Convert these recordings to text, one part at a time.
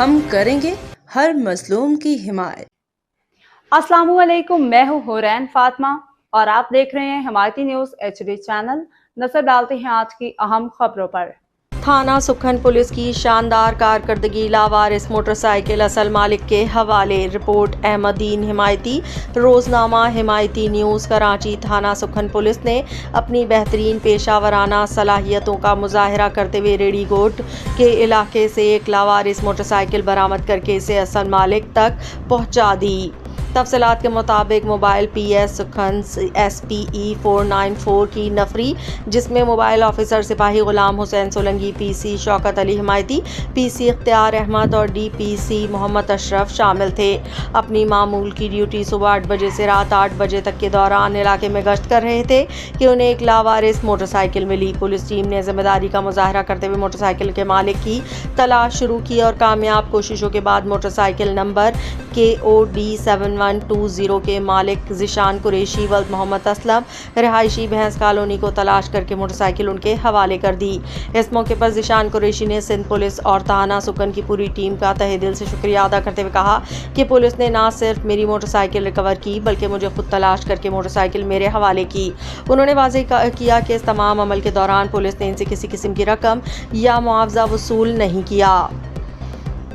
ہم کریں گے ہر مظلوم کی حمایت۔ السلام علیکم، میں ہوں حورین فاطمہ اور آپ دیکھ رہے ہیں حمایتی نیوز HD چینل۔ نظر ڈالتے ہیں آج کی اہم خبروں پر۔ تھانہ سکھن پولیس کی شاندار کارکردگی، لاوارث موٹر سائیکل اصل مالک کے حوالے۔ رپورٹ احمد دین حمایتی، روزنامہ حمایتی نیوز کراچی۔ تھانہ سکھن پولیس نے اپنی بہترین پیشہ ورانہ صلاحیتوں کا مظاہرہ کرتے ہوئے ریڈی گوٹ کے علاقے سے ایک لاوارث موٹر سائیکل برآمد کرکے اسے اصل مالک تک پہنچا دی۔ تفصیلات کے مطابق موبائل PS سکھن SPE 494 کی نفری، جس میں موبائل آفیسر سپاہی غلام حسین سولنگی، PC شوکت علی حمایتی، PC اختیار احمد اور DPC محمد اشرف شامل تھے، اپنی معمول کی ڈیوٹی صبح 8 بجے سے رات 8 بجے تک کے دوران علاقے میں گشت کر رہے تھے کہ انہیں ایک لاوارث موٹر سائیکل ملی۔ پولیس ٹیم نے ذمہ داری کا مظاہرہ کرتے ہوئے موٹر سائیکل کے مالک کی تلاش شروع کی اور کامیاب کوششوں کے بعد موٹر سائیکل نمبر KOD 7120 کے مالک ذیشان قریشی ولد محمد اسلم، رہائشی بھینس کالونی کو تلاش کر کے موٹر سائیکل ان کے حوالے کر دی۔ اس موقع پر ذیشان قریشی نے سندھ پولیس اور تھانہ سکھن کی پوری ٹیم کا تہہ دل سے شکریہ ادا کرتے ہوئے کہا کہ پولیس نے نہ صرف میری موٹر سائیکل ریکور کی بلکہ مجھے خود تلاش کر کے موٹر سائیکل میرے حوالے کی۔ انہوں نے واضح کیا کہ اس تمام عمل کے دوران پولیس نے ان سے کسی قسم کی رقم یا معاوضہ وصول نہیں کیا۔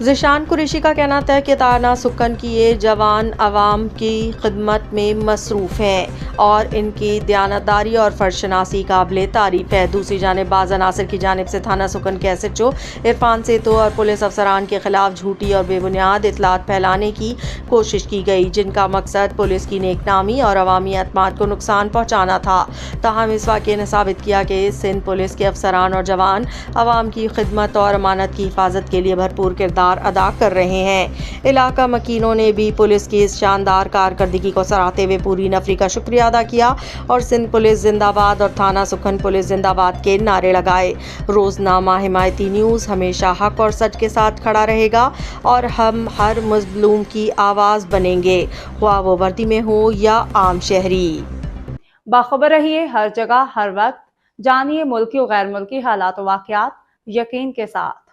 ذیشان قریشی کا کہنا تھا کہ تھانہ سکھن کی یہ جوان عوام کی خدمت میں مصروف ہیں اور ان کی دیانتداری اور فرض شناسی قابل تعریف ہے۔ دوسری جانب بعض عناصر کی جانب سے تھانہ سکھن کے SHO عرفان سیتو اور پولیس افسران کے خلاف جھوٹی اور بے بنیاد اطلاعات پھیلانے کی کوشش کی گئی، جن کا مقصد پولیس کی نیک نامی اور عوامی اعتماد کو نقصان پہنچانا تھا۔ تاہم اس واقعے نے ثابت کیا کہ سندھ پولیس کے افسران اور جوان عوام کی خدمت اور امانت کی حفاظت کے لیے بھرپور کردار ادا کر رہے ہیں۔ علاقہ مکینوں نے بھی پولیس کی اس شاندار کارکردگی کو سراہتے ہوئے پوری نفری کا شکریہ ادا کیا اور سندھ پولیس زندہ باد اور تھانہ سکھن پولیس زندہ باد کے نعرے لگائے۔ روزنامہ حمایتی نیوز ہمیشہ حق اور سچ کے ساتھ کھڑا رہے گا اور ہم ہر مظلوم کی آواز بنیں گے، خواہ وہ وردی میں ہو یا عام شہری۔ باخبر رہیے ہر جگہ ہر وقت، جانیے ملکی و غیر ملکی حالات و واقعات یقین کے ساتھ۔